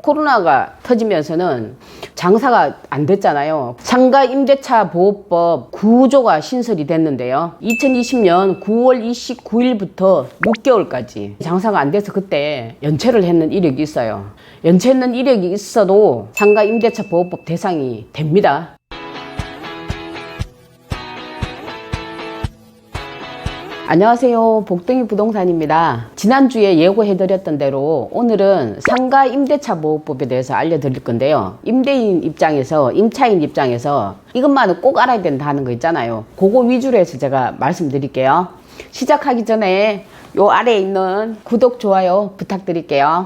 코로나가 터지면서는 장사가 안 됐잖아요. 상가 임대차 보호법 9조가 신설이 됐는데요. 2020년 9월 29일부터 6개월까지 장사가 안 돼서 그때 연체를 했는 이력이 있어요. 연체했는 이력이 있어도 상가 임대차 보호법 대상이 됩니다. 안녕하세요. 복등이 부동산입니다. 지난주에 예고해드렸던 대로 오늘은 상가 임대차 보호법에 대해서 알려드릴 건데요. 임대인 입장에서, 임차인 입장에서 이것만은 꼭 알아야 된다는 거 있잖아요. 그거 위주로 해서 제가 말씀드릴게요. 시작하기 전에 요 아래에 있는 구독, 좋아요 부탁드릴게요.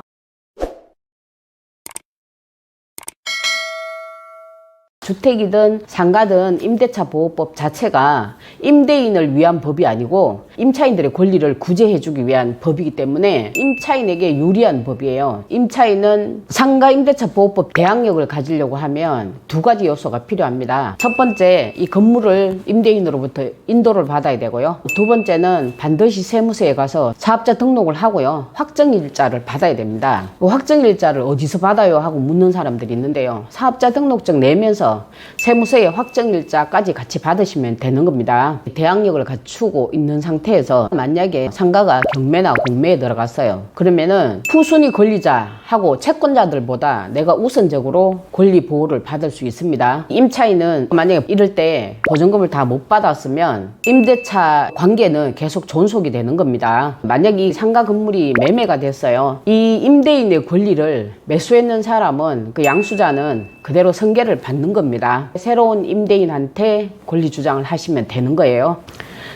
주택이든 상가든 임대차 보호법 자체가 임대인을 위한 법이 아니고 임차인들의 권리를 구제해주기 위한 법이기 때문에 임차인에게 유리한 법이에요. 임차인은 상가 임대차 보호법 대항력을 가지려고 하면 두 가지 요소가 필요합니다. 첫 번째, 이 건물을 임대인으로부터 인도를 받아야 되고요. 두 번째는 반드시 세무서에 가서 사업자 등록을 하고요. 확정일자를 받아야 됩니다. 그 확정일자를 어디서 받아요? 하고 묻는 사람들이 있는데요. 사업자 등록증 내면서 세무서의 확정일자까지 같이 받으시면 되는 겁니다. 대항력을 갖추고 있는 상태에서 만약에 상가가 경매나 공매에 들어갔어요. 그러면은 후순위 권리자하고 채권자들보다 내가 우선적으로 권리 보호를 받을 수 있습니다. 임차인은 만약에 이럴 때 보증금을 다 못 받았으면 임대차 관계는 계속 존속이 되는 겁니다. 만약에 이 상가 건물이 매매가 됐어요. 이 임대인의 권리를 매수했는 사람은, 그 양수자는 그대로 승계를 받는 겁니다. 새로운 임대인한테 권리 주장을 하시면 되는 거예요.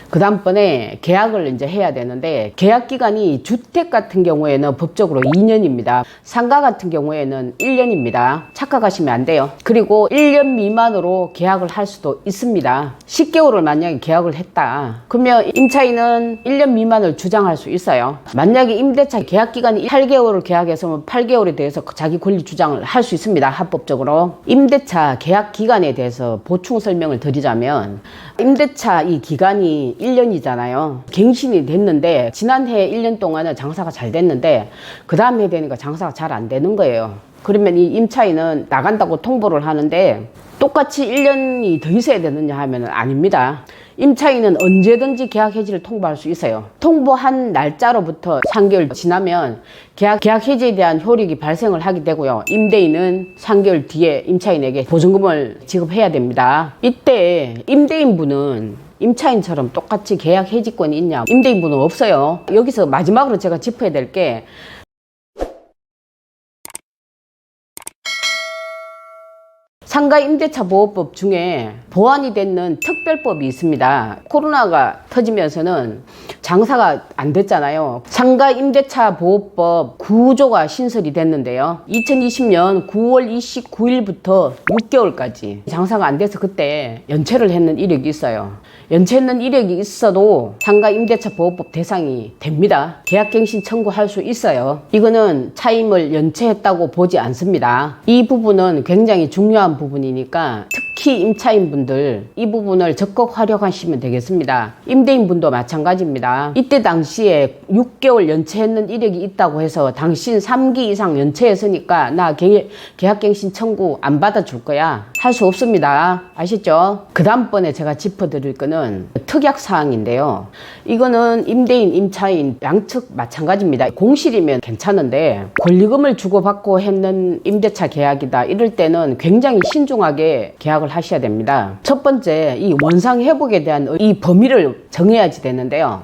그 다음번에 계약을 이제 해야 되는데, 계약 기간이 주택 같은 경우에는 법적으로 2년입니다. 상가 같은 경우에는 1년입니다. 착각하시면 안 돼요. 그리고 1년 미만으로 계약을 할 수도 있습니다. 10개월을 만약에 계약을 했다. 그러면 임차인은 1년 미만을 주장할 수 있어요. 만약에 임대차 계약 기간이 8개월을 계약해서 8개월에 대해서 자기 권리 주장을 할 수 있습니다. 합법적으로. 임대차 계약 기간에 대해서 보충 설명을 드리자면, 임대차 이 기간이 1년이잖아요. 갱신이 됐는데 지난해 1년 동안은 장사가 잘 됐는데 그 다음 해 되니까 장사가 잘 안 되는 거예요. 그러면 이 임차인은 나간다고 통보를 하는데 똑같이 1년이 더 있어야 되느냐 하면 아닙니다. 임차인은 언제든지 계약 해지를 통보할 수 있어요. 통보한 날짜로부터 3개월 지나면 계약 해지에 대한 효력이 발생을 하게 되고요. 임대인은 3개월 뒤에 임차인에게 보증금을 지급해야 됩니다. 이때 임대인분은 임차인처럼 똑같이 계약 해지권이 있냐? 임대인분은 없어요. 여기서 마지막으로 제가 짚어야 될 게, 상가 임대차 보호법 중에 보완이 되는 특별법이 있습니다. 코로나가 터지면서는 장사가 안 됐잖아요. 상가 임대차 보호법 9조가 신설이 됐는데요. 2020년 9월 29일부터 6개월까지 장사가 안 돼서 그때 연체를 했는 이력이 있어요. 연체했는 이력이 있어도 상가 임대차 보호법 대상이 됩니다. 계약갱신 청구할 수 있어요. 이거는 차임을 연체했다고 보지 않습니다. 이 부분은 굉장히 중요한 부분이니까 특히 임차인분들 이 부분을 적극 활용하시면 되겠습니다. 임대인분도 마찬가지입니다. 이때 당시에 6개월 연체했는 이력이 있다고 해서 당신 3기 이상 연체했으니까 나 계약갱신 청구 안 받아줄 거야, 할 수 없습니다. 아시죠? 그 다음번에 제가 짚어드릴 거는 특약사항인데요. 이거는 임대인, 임차인 양측 마찬가지입니다. 공실이면 괜찮은데 권리금을 주고받고 했는 임대차 계약이다, 이럴 때는 굉장히 신중하게 계약을 하셔야 됩니다. 첫 번째, 이 원상 회복에 대한 이 범위를 정해야지 되는데요.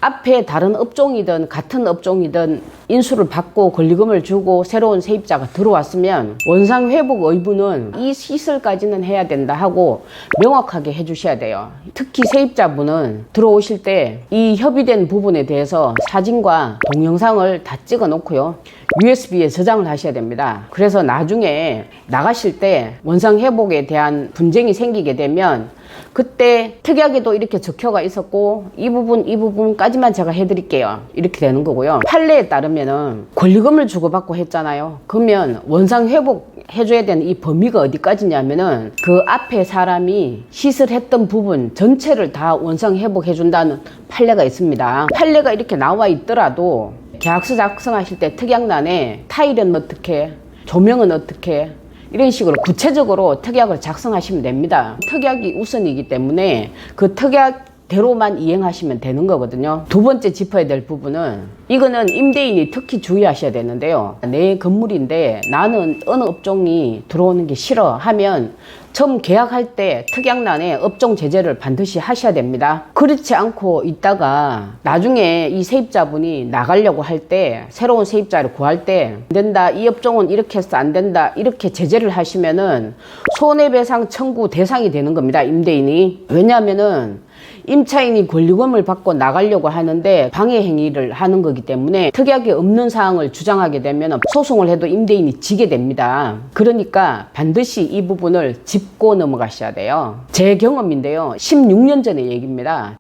앞에 다른 업종이든 같은 업종이든 인수를 받고 권리금을 주고 새로운 세입자가 들어왔으면 원상 회복 의무는 이 시설까지는 해야 된다 하고 명확하게 해주셔야 돼요. 특히 세입자분은 들어오실 때 이 협의된 부분에 대해서 사진과 동영상을 다 찍어 놓고요, USB에 저장을 하셔야 됩니다. 그래서 나중에 나가실 때 원상 회복에 대한 분쟁이 생기게 되면 그때 특약에도 이렇게 적혀가 있었고 이 부분까지만 제가 해드릴게요, 이렇게 되는 거고요. 판례에 따르면은 권리금을 주고받고 했잖아요. 그러면 원상 회복 해줘야 되는 이 범위가 어디까지냐면은 그 앞에 사람이 시설했던 부분 전체를 다 원상 회복해준다는 판례가 있습니다. 판례가 이렇게 나와 있더라도 계약서 작성하실 때 특약란에 타일은 어떻게, 조명은 어떻게, 이런 식으로 구체적으로 특약을 작성하시면 됩니다. 특약이 우선이기 때문에 그 특약대로만 이행하시면 되는 거거든요. 두 번째 짚어야 될 부분은, 이거는 임대인이 특히 주의하셔야 되는데요. 내 건물인데 나는 어느 업종이 들어오는 게 싫어 하면 처음 계약할 때 특약란에 업종 제재를 반드시 하셔야 됩니다. 그렇지 않고 있다가 나중에 이 세입자분이 나가려고 할 때, 새로운 세입자를 구할 때 안 된다, 이 업종은 이렇게 해서 안 된다, 이렇게 제재를 하시면은 손해배상 청구 대상이 되는 겁니다, 임대인이. 왜냐하면은 임차인이 권리금을 받고 나가려고 하는데 방해 행위를 하는 거기 때문에 특약이 없는 사항을 주장하게 되면 소송을 해도 임대인이 지게 됩니다. 그러니까 반드시 이 부분을 짚고 넘어가셔야 돼요. 제 경험인데요. 16년 전의 얘기입니다.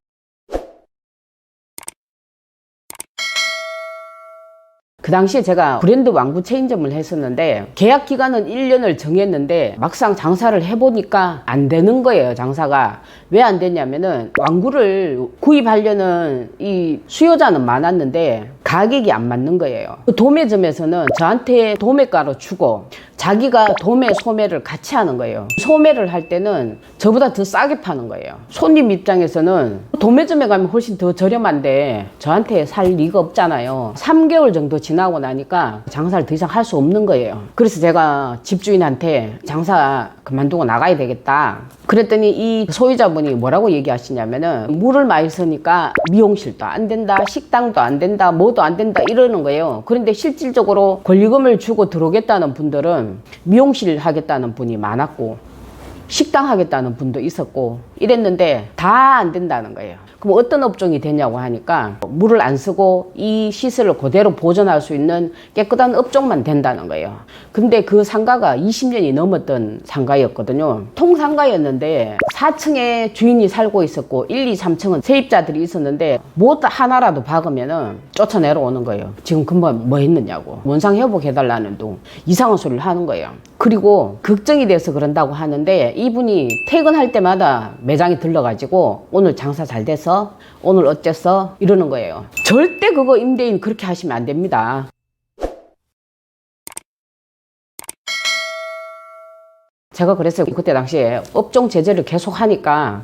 그 당시에 제가 브랜드 왕구 체인점을 했었는데 계약 기간은 1년을 정했는데 막상 장사를 해보니까 안 되는 거예요, 장사가. 왜 안 되냐면은 왕구를 구입하려는 이 수요자는 많았는데 가격이 안 맞는 거예요. 그 도매점에서는 저한테 도매가로 주고 자기가 도매 소매를 같이 하는 거예요. 소매를 할 때는 저보다 더 싸게 파는 거예요. 손님 입장에서는 도매점에 가면 훨씬 더 저렴한데 저한테 살 리가 없잖아요. 3개월 정도 지나고 나니까 장사를 더 이상 할 수 없는 거예요. 그래서 제가 집주인한테 장사 그만두고 나가야 되겠다 그랬더니 이 소유자분이 뭐라고 얘기하시냐면은 물을 많이 쓰니까 미용실도 안 된다, 식당도 안 된다, 뭐도 안 된다 이러는 거예요. 그런데 실질적으로 권리금을 주고 들어오겠다는 분들은 미용실 하겠다는 분이 많았고 식당 하겠다는 분도 있었고 이랬는데 다 안 된다는 거예요. 그럼 어떤 업종이 되냐고 하니까 물을 안 쓰고 이 시설을 그대로 보존할 수 있는 깨끗한 업종만 된다는 거예요. 근데 그 상가가 20년이 넘었던 상가였거든요. 통상가였는데 4층에 주인이 살고 있었고 1, 2, 3층은 세입자들이 있었는데 뭐 하나라도 박으면은 쫓아내러 오는 거예요. 지금 금방 뭐 했느냐고, 원상 회복해달라는 둥 이상한 소리를 하는 거예요. 그리고 걱정이 돼서 그런다고 하는데 이분이 퇴근할 때마다 매장에 들러가지고 오늘 장사 잘 돼서, 오늘 어째서 이러는 거예요. 절대 그거 임대인 그렇게 하시면 안 됩니다. 제가 그랬어요. 그때 당시에 업종 제재를 계속 하니까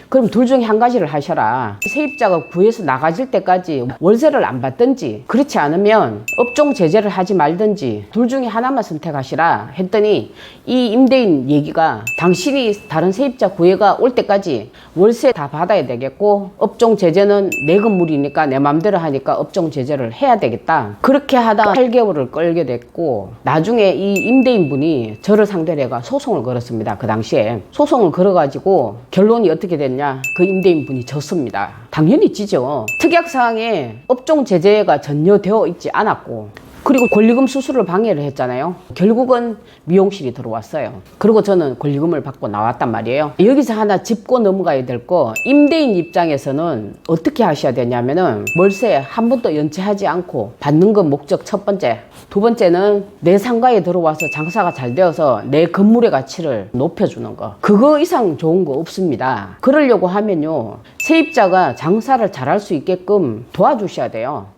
그럼 둘 중에 한 가지를 하셔라. 세입자가 구해서 나가질 때까지 월세를 안 받든지, 그렇지 않으면 업종 제재를 하지 말든지 둘 중에 하나만 선택하시라 했더니 이 임대인 얘기가 당신이 다른 세입자 구애가 올 때까지 월세 다 받아야 되겠고 업종 제재는 내 건물이니까 내 맘대로 하니까 업종 제재를 해야 되겠다. 그렇게 하다 8개월을 끌게 됐고 나중에 이 임대인분이 저를 상대로 해가 소송을 걸었습니다. 그 당시에 소송을 걸어가지고 결론이 어떻게 됐냐, 그 임대인분이 졌습니다. 당연히 지죠. 특약사항에 업종 제재가 전혀 되어 있지 않았고 그리고 권리금 수수를 방해를 했잖아요. 결국은 미용실이 들어왔어요. 그리고 저는 권리금을 받고 나왔단 말이에요. 여기서 하나 짚고 넘어가야 될 거, 임대인 입장에서는 어떻게 하셔야 되냐면은 월세 한 번도 연체하지 않고 받는 건 목적 첫 번째. 두 번째는 내 상가에 들어와서 장사가 잘 되어서 내 건물의 가치를 높여주는 거. 그거 이상 좋은 거 없습니다. 그러려고 하면요, 세입자가 장사를 잘할 수 있게끔 도와주셔야 돼요.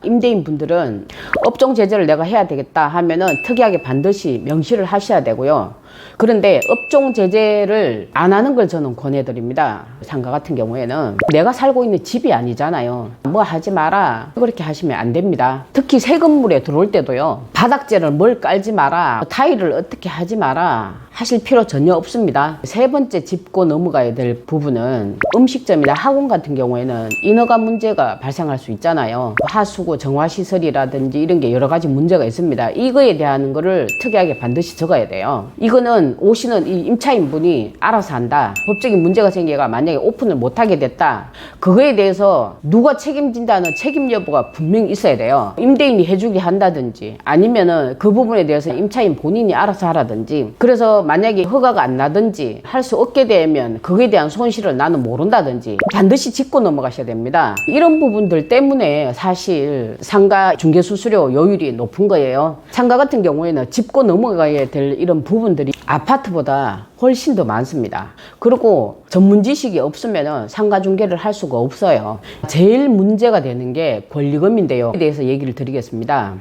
임대인 분들은 업종 제재를 내가 해야 되겠다 하면은 특이하게 반드시 명시를 하셔야 되고요. 그런데 업종 제재를 안 하는 걸 저는 권해드립니다. 상가 같은 경우에는 내가 살고 있는 집이 아니잖아요. 뭐 하지 마라 그렇게 하시면 안 됩니다. 특히 새 건물에 들어올 때도요, 바닥재를 뭘 깔지 마라, 타일을 어떻게 하지 마라 하실 필요 전혀 없습니다. 세 번째 짚고 넘어가야 될 부분은 음식점이나 학원 같은 경우에는 인허가 문제가 발생할 수 있잖아요. 하수구, 정화시설이라든지 이런 게 여러 가지 문제가 있습니다. 이거에 대한 거를 특이하게 반드시 적어야 돼요. 이거는 오시는 이 임차인분이 알아서 한다. 법적인 문제가 생겨가 만약에 오픈을 못하게 됐다. 그거에 대해서 누가 책임진다는 책임 여부가 분명히 있어야 돼요. 임대인이 해주게 한다든지 아니면은 그 부분에 대해서 임차인 본인이 알아서 하라든지. 그래서 만약에 허가가 안 나든지 할 수 없게 되면 그거에 대한 손실을 나는 모른다든지 반드시 짚고 넘어가셔야 됩니다. 이런 부분들 때문에 사실 상가 중개수수료 요율이 높은 거예요. 상가 같은 경우에는 짚고 넘어가야 될 이런 부분들이 아파트보다 훨씬 더 많습니다. 그리고 전문 지식이 없으면 상가 중개를 할 수가 없어요. 제일 문제가 되는 게 권리금인데요. 에 대해서 얘기를 드리겠습니다.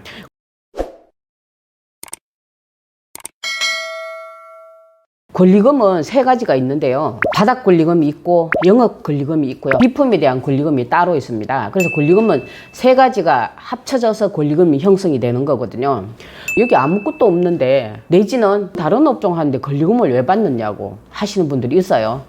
권리금은 세 가지가 있는데요. 바닥 권리금이 있고 영업 권리금이 있고요. 비품에 대한 권리금이 따로 있습니다. 그래서 권리금은 세 가지가 합쳐져서 권리금이 형성이 되는 거거든요. 여기 아무것도 없는데 내지는 다른 업종 하는데 권리금을 왜 받느냐고 하시는 분들이 있어요.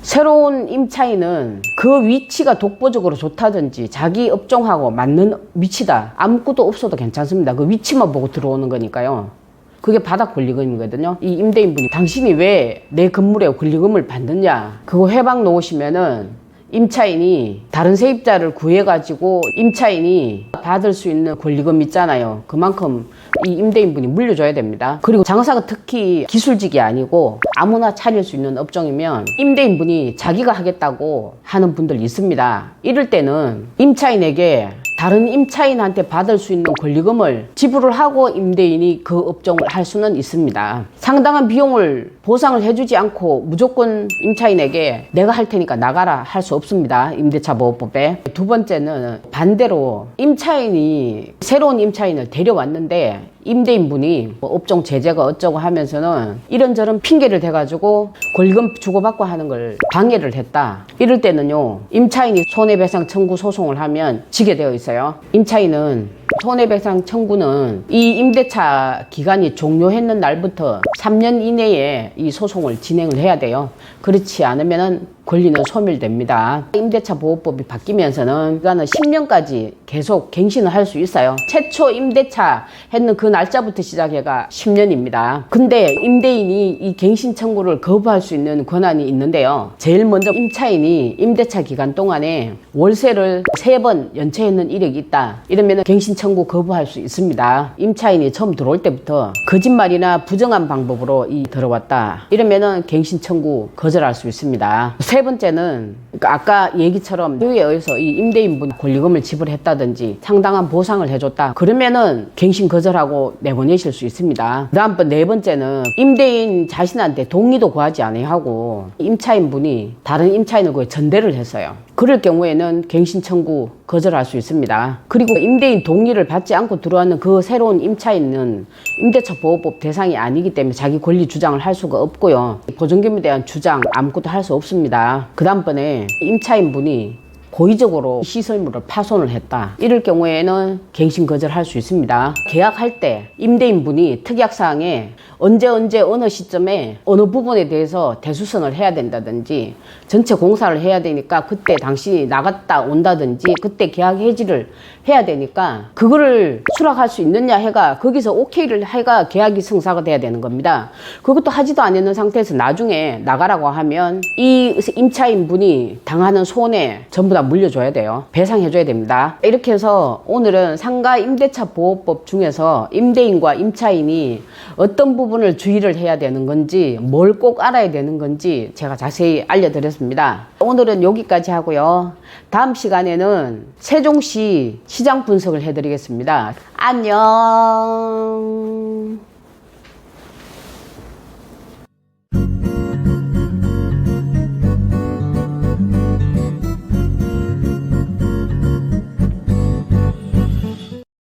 새로운 임차인은 그 위치가 독보적으로 좋다든지 자기 업종하고 맞는 위치다. 아무것도 없어도 괜찮습니다. 그 위치만 보고 들어오는 거니까요. 그게 바닥 권리금이거든요. 이 임대인분이 당신이 왜 내 건물에 권리금을 받느냐 그거 해박 놓으시면은 임차인이 다른 세입자를 구해가지고 임차인이 받을 수 있는 권리금 있잖아요. 그만큼 이 임대인분이 물려줘야 됩니다. 그리고 장사가 특히 기술직이 아니고 아무나 차릴 수 있는 업종이면 임대인분이 자기가 하겠다고 하는 분들 있습니다. 이럴 때는 임차인에게 다른 임차인한테 받을 수 있는 권리금을 지불을 하고 임대인이 그 업종을 할 수는 있습니다. 상당한 비용을 보상을 해주지 않고 무조건 임차인에게 내가 할 테니까 나가라 할 수 없습니다. 임대차 보호법에. 두 번째는 반대로 임차인이 새로운 임차인을 데려왔는데 임대인분이 뭐 업종 제재가 어쩌고 하면서는 이런저런 핑계를 대가지고 권리금 주고받고 하는 걸 방해를 했다. 이럴 때는요, 임차인이 손해배상 청구 소송을 하면 지게 되어 있어요. 임차인은 손해배상 청구는 이 임대차 기간이 종료했는 날부터 3년 이내에 이 소송을 진행을 해야 돼요. 그렇지 않으면 권리는 소멸됩니다. 임대차 보호법이 바뀌면서는 기간은 10년까지 계속 갱신을 할 수 있어요. 최초 임대차 했는 그 날짜부터 시작해가 10년입니다. 근데 임대인이 이 갱신 청구를 거부할 수 있는 권한이 있는데요. 제일 먼저 임차인이 임대차 기간 동안에 월세를 3번 연체했는 이력이 있다. 이러면 갱신 청구 거부할 수 있습니다. 임차인이 처음 들어올 때부터 거짓말이나 부정한 방법으로 들어왔다. 이러면은 갱신 청구 거절할 수 있습니다. 세 번째는 아까 얘기처럼 교육에 의해서 이 임대인분 권리금을 지불했다든지 상당한 보상을 해줬다. 그러면은 갱신 거절하고 내보내실 수 있습니다. 그다음 네 번째는 임대인 자신한테 동의도 구하지 아니하고 임차인분이 다른 임차인을 구해 전대를 했어요. 그럴 경우에는 갱신 청구 거절할 수 있습니다. 그리고 임대인 동의를 받지 않고 들어왔는 그 새로운 임차인은 임대차 보호법 대상이 아니기 때문에 자기 권리 주장을 할 수가 없고요. 보증금에 대한 주장 아무것도 할 수 없습니다. 그 다음번에 임차인분이 고의적으로 시설물을 파손을 했다. 이럴 경우에는 갱신 거절할 수 있습니다. 계약할 때 임대인분이 특약사항에 언제 어느 시점에 어느 부분에 대해서 대수선을 해야 된다든지 전체 공사를 해야 되니까 그때 당신이 나갔다 온다든지 그때 계약 해지를 해야 되니까 그거를 수락할 수 있느냐 해가 거기서 오케이를 해가 계약이 성사가 돼야 되는 겁니다. 그것도 하지도 않는 상태에서 나중에 나가라고 하면 이 임차인분이 당하는 손해 전부 다 물려줘야 돼요. 배상해줘야 됩니다. 이렇게 해서 오늘은 상가 임대차 보호법 중에서 임대인과 임차인이 어떤 부분을 주의를 해야 되는 건지 뭘 꼭 알아야 되는 건지 제가 자세히 알려드렸습니다. 오늘은 여기까지 하고요. 다음 시간에는 세종시 시장 분석을 해드리겠습니다. 안녕.